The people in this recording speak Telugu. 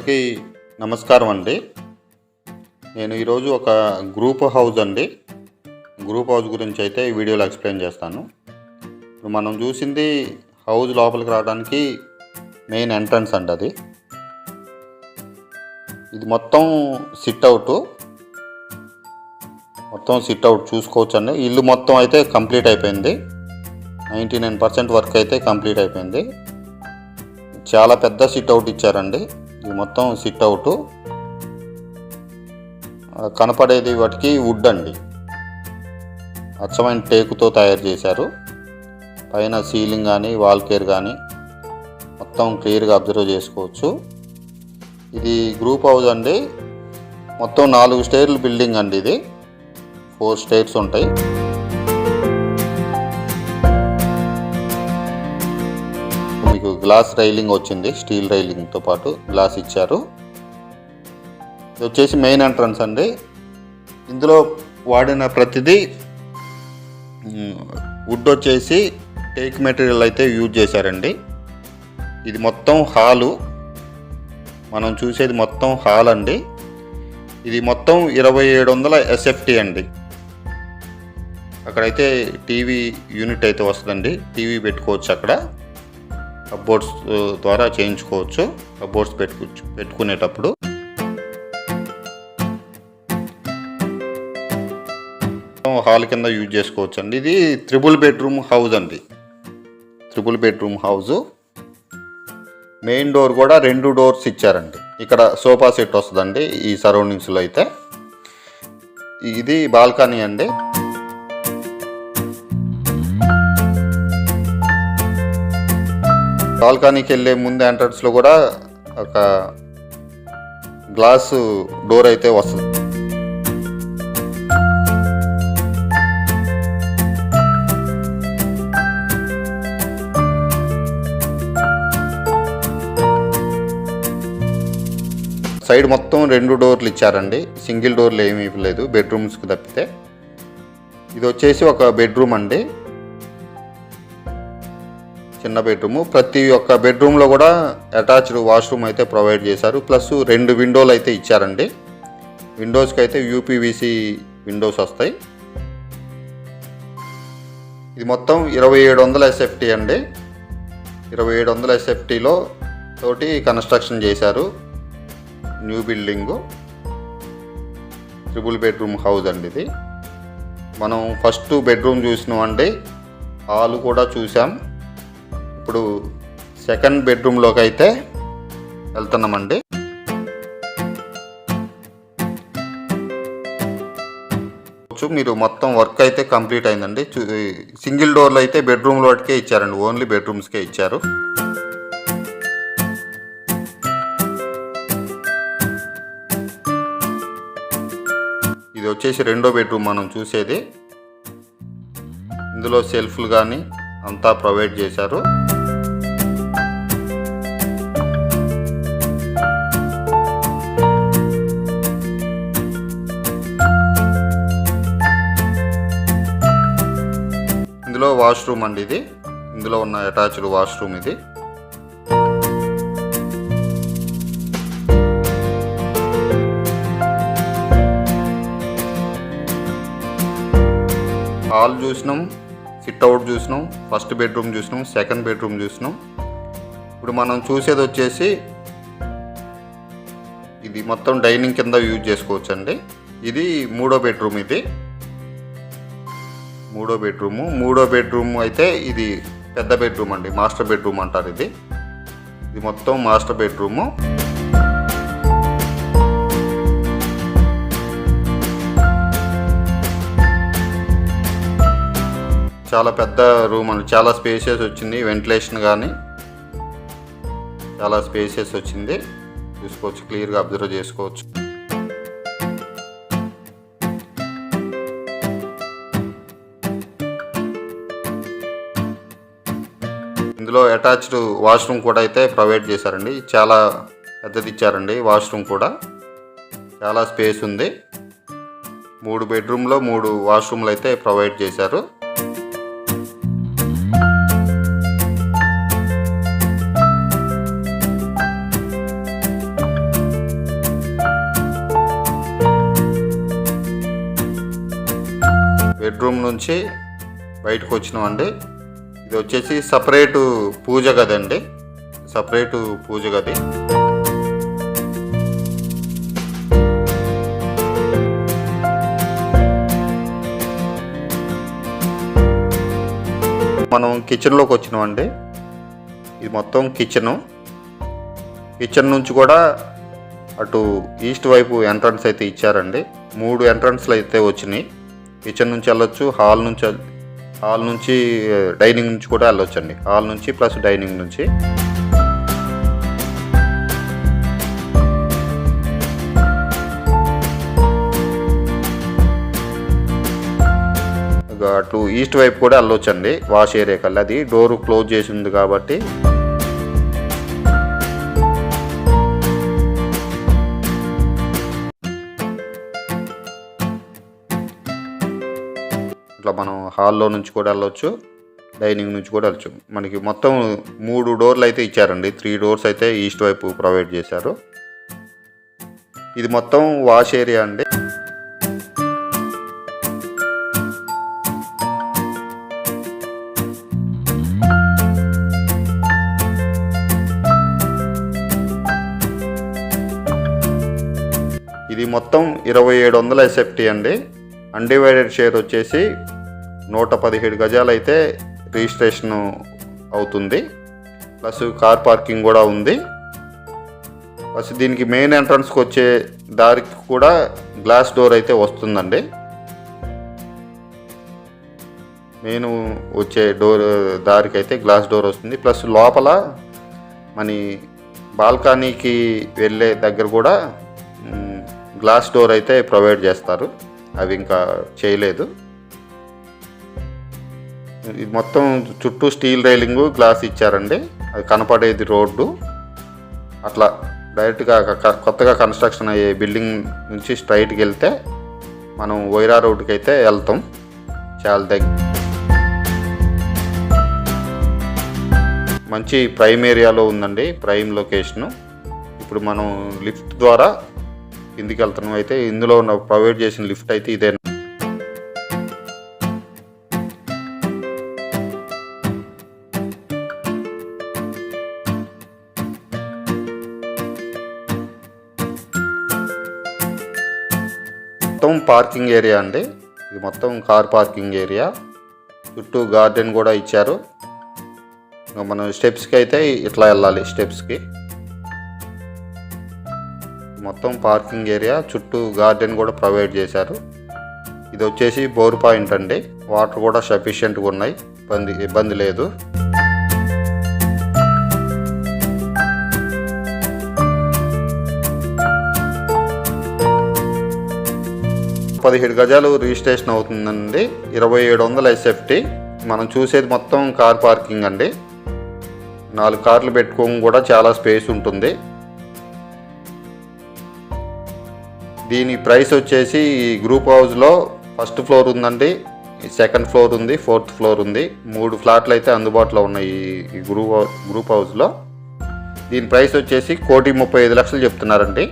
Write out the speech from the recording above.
అందరికీ నమస్కారం అండి. నేను ఈరోజు ఒక గ్రూప్ హౌస్ గురించి అయితే ఈ వీడియోలో ఎక్స్ప్లెయిన్ చేస్తాను. ఇప్పుడు మనం చూసింది హౌస్ లోపలికి రావడానికి మెయిన్ ఎంట్రన్స్ అండి. ఇది మొత్తం సిట్అవుట్ చూసుకోవచ్చు అండి. ఇల్లు మొత్తం అయితే కంప్లీట్ అయిపోయింది. 99% వర్క్ అయితే కంప్లీట్ అయిపోయింది. చాలా పెద్ద సిట్అవుట్ ఇచ్చారండి. ఇది మొత్తం సిట్అవుట్ కనపడేది వాటికి వుడ్ అండి, అచ్చమైన టేకుతో తయారు చేశారు. పైన సీలింగ్ కానీ వాల్ కేర్ కానీ మొత్తం క్లియర్గా అబ్జర్వ్ చేసుకోవచ్చు. ఇది గ్రూప్ హౌస్ అండి. మొత్తం 4 స్టేర్ల బిల్డింగ్ అండి. ఇది 4 స్టేర్స్ ఉంటాయి. మీకు గ్లాస్ రైలింగ్ వచ్చింది, స్టీల్ రైలింగ్తో పాటు గ్లాస్ ఇచ్చారు. ఇది వచ్చేసి మెయిన్ ఎంట్రన్స్ అండి. ఇందులో వాడిన ప్రతిదీ వుడ్ వచ్చేసి టేక్ మెటీరియల్ అయితే యూజ్ చేశారండి. ఇది మొత్తం హాలు, మనం చూసేది మొత్తం హాల్ అండి. ఇది మొత్తం 2700 SFT అండి. అక్కడైతే టీవీ యూనిట్ అయితే వస్తుందండి. టీవీ పెట్టుకోవచ్చు, అక్కడ కప్బోర్డ్స్ ద్వారా చేయించుకోవచ్చు. కప్బోర్డ్స్ పెట్టుకునేటప్పుడు హాల్ కింద యూజ్ చేసుకోవచ్చు అండి. ఇది 3 బెడ్రూమ్ హౌస్ అండి. 3 బెడ్రూమ్ హౌస్. మెయిన్ డోర్ కూడా 2 డోర్స్ ఇచ్చారండి. ఇక్కడ సోఫా సెట్ వస్తుందండి ఈ సరౌండింగ్స్లో అయితే. ఇది బాల్కనీ అండి. బాల్కనీకి వెళ్ళే ముందు ఎంట్రన్స్లో కూడా ఒక గ్లాసు డోర్ అయితే వస్తుంది. సైడ్ మొత్తం 2 డోర్లు ఇచ్చారండి. సింగిల్ డోర్లు ఏమీ ఇవ్వలేదు బెడ్రూమ్స్కి తప్పితే. ఇది వచ్చేసి ఒక బెడ్రూమ్ అండి, చిన్న బెడ్రూము. ప్రతి ఒక్క బెడ్రూమ్లో కూడా అటాచ్డ్ వాష్రూమ్ అయితే ప్రొవైడ్ చేశారు. ప్లస్ 2 విండోలు అయితే ఇచ్చారండి. విండోస్కి అయితే UPVC విండోస్ వస్తాయి. ఇది మొత్తం 2700 SFT అండి. 2700 SFTలో తోటి కన్స్ట్రక్షన్ చేశారు. న్యూ బిల్డింగు 3 బెడ్రూమ్ హౌస్ అండి ఇది. మనం ఫస్ట్ బెడ్రూమ్ చూసినామండి, హాల్ కూడా చూసాం. ఇప్పుడు సెకండ్ బెడ్రూమ్లోకి అయితే వెళ్తున్నామండి. మీరు మొత్తం వర్క్ అయితే కంప్లీట్ అయిందండి. సింగిల్ డోర్లు అయితే బెడ్రూమ్లో వాటికే ఇచ్చారండి, ఓన్లీ బెడ్రూమ్స్కే ఇచ్చారు. ఇది వచ్చేసి 2వ బెడ్రూమ్ మనం చూసేది. ఇందులో సెల్ఫ్లు కానీ అంతా ప్రొవైడ్ చేశారు. ఇందులో వాష్రూమ్ అండి ఇది. ఇందులో ఉన్న అటాచ్డ్ వాష్రూమ్ ఇది. హాల్ చూసినాం, సిట్అవుట్ చూసినాం, ఫస్ట్ బెడ్రూమ్ చూసినాం, సెకండ్ బెడ్రూమ్ చూసినాం. ఇప్పుడు మనం చూసేది వచ్చేసి ఇది మొత్తం డైనింగ్ కింద యూజ్ చేసుకోవచ్చు అండి. ఇది 3వ బెడ్రూమ్. ఇది 3వ బెడ్రూమ్ అయితే ఇది పెద్ద బెడ్రూమ్ అండి, మాస్టర్ బెడ్రూమ్ అంటారు. ఇది మొత్తం మాస్టర్ బెడ్రూము. చాలా పెద్ద రూమ్ అండి, చాలా స్పేసియస్ వచ్చింది. వెంటిలేషన్ కానీ చాలా స్పేసియస్ వచ్చింది, చూసుకోవచ్చు, క్లియర్గా అబ్జర్వ్ చేసుకోవచ్చు. ఇందులో అటాచ్డ్ వాష్రూమ్ కూడా అయితే ప్రొవైడ్ చేశారండి. చాలా పెద్దది ఇచ్చారండి వాష్రూమ్ కూడా, చాలా స్పేస్ ఉంది. 3 బెడ్రూమ్లో 3 వాష్రూమ్లు అయితే ప్రొవైడ్ చేశారు. బెడ్రూమ్ నుంచి బయటకు వచ్చినామండి. ఇది వచ్చేసి సపరేటు పూజ గది అండి, సపరేటు పూజ గది. మనం కిచెన్లోకి వచ్చినామండి. ఇది మొత్తం కిచెను. కిచెన్ నుంచి కూడా అటు ఈస్ట్ వైపు ఎంట్రన్స్ అయితే ఇచ్చారండి. 3 ఎంట్రన్స్లు అయితే వచ్చినాయి. కిచెన్ నుంచి వెళ్ళొచ్చు, హాల్ నుంచి డైనింగ్ నుంచి కూడా వెళ్ళొచ్చు అండి. హాల్ నుంచి ప్లస్ డైనింగ్ నుంచి. అటు ఈస్ట్ వైపు కూడా వెళ్ళొచ్చు అండి, వాష్ ఏరియా కల్లా. అది డోరు క్లోజ్ చేసి ఉంది కాబట్టి. ఇట్లా మనం హాల్లో నుంచి కూడా వెళ్ళొచ్చు, డైనింగ్ నుంచి కూడా వెళ్ళొచ్చు. మనకి మొత్తం 3 డోర్లు అయితే ఇచ్చారండి. 3 డోర్స్ అయితే ఈస్ట్ వైపు ప్రొవైడ్ చేశారు. ఇది మొత్తం వాష్ ఏరియా అండి. ఇది మొత్తం 2700 ఎస్ఎఫ్టీ అండి. అన్డివైడెడ్ షేర్ వచ్చేసి 117 గజాలు అయితే రిజిస్ట్రేషన్ అవుతుంది. ప్లస్ కార్ పార్కింగ్ కూడా ఉంది. ప్లస్ దీనికి మెయిన్ ఎంట్రన్స్కి వచ్చే దారికి కూడా గ్లాస్ డోర్ అయితే వస్తుందండి. మెయిన్ వచ్చే దారికి అయితే గ్లాస్ డోర్ వస్తుంది. ప్లస్ లోపల మన బాల్కనీకి వెళ్ళే దగ్గర కూడా గ్లాస్ డోర్ అయితే ప్రొవైడ్ చేస్తారు. అవి ఇంకా చేయలేదు. ఇది మొత్తం చుట్టూ స్టీల్ రైలింగు, గ్లాస్ ఇచ్చారండి. అది కనపడేది రోడ్డు. అట్లా డైరెక్ట్గా కొత్తగా కన్స్ట్రక్షన్ అయ్యే బిల్డింగ్ నుంచి స్ట్రైట్కి వెళ్తే మనం వైరా రోడ్డుకి అయితే వెళ్తాం. చాలా మంచి ప్రైమ్ ఏరియాలో ఉందండి, ప్రైమ్ లొకేషను. ఇప్పుడు మనం లిఫ్ట్ ద్వారా కిందికి వెళ్తున్నాం. అయితే ఇందులో ఉన్న ప్రొవైడ్ చేసిన లిఫ్ట్ అయితే ఇదే. మొత్తం పార్కింగ్ ఏరియా అండి. ఇది మొత్తం కార్ పార్కింగ్ ఏరియా. చుట్టూ గార్డెన్ కూడా ఇచ్చారు. ఇంకా మనం స్టెప్స్కి అయితే ఇట్లా వెళ్ళాలి. స్టెప్స్కి మొత్తం పార్కింగ్ ఏరియా, చుట్టూ గార్డెన్ కూడా ప్రొవైడ్ చేశారు. ఇది వచ్చేసి బోర్ పాయింట్ అండి. వాటర్ కూడా సఫిషియెంట్గా ఉన్నాయి, ఇబ్బంది లేదు. పదిహేడు గజాలు రిజిస్ట్రేషన్ అవుతుందండి. 2700 ఎస్ఎఫ్టీ. మనం చూసేది మొత్తం కార్ పార్కింగ్ అండి. 4 కార్లు పెట్టుకోవడం కూడా చాలా స్పేస్ ఉంటుంది. దీని ప్రైస్ వచ్చేసి గ్రూప్ హౌస్లో ఫస్ట్ ఫ్లోర్ ఉందండి, సెకండ్ ఫ్లోర్ ఉంది, ఫోర్త్ ఫ్లోర్ ఉంది. 3 ఫ్లాట్లు అయితే అందుబాటులో ఉన్నాయి ఈ గ్రూప్ హౌస్లో. దీని ప్రైస్ వచ్చేసి 1,35,00,000 చెప్తున్నారండి.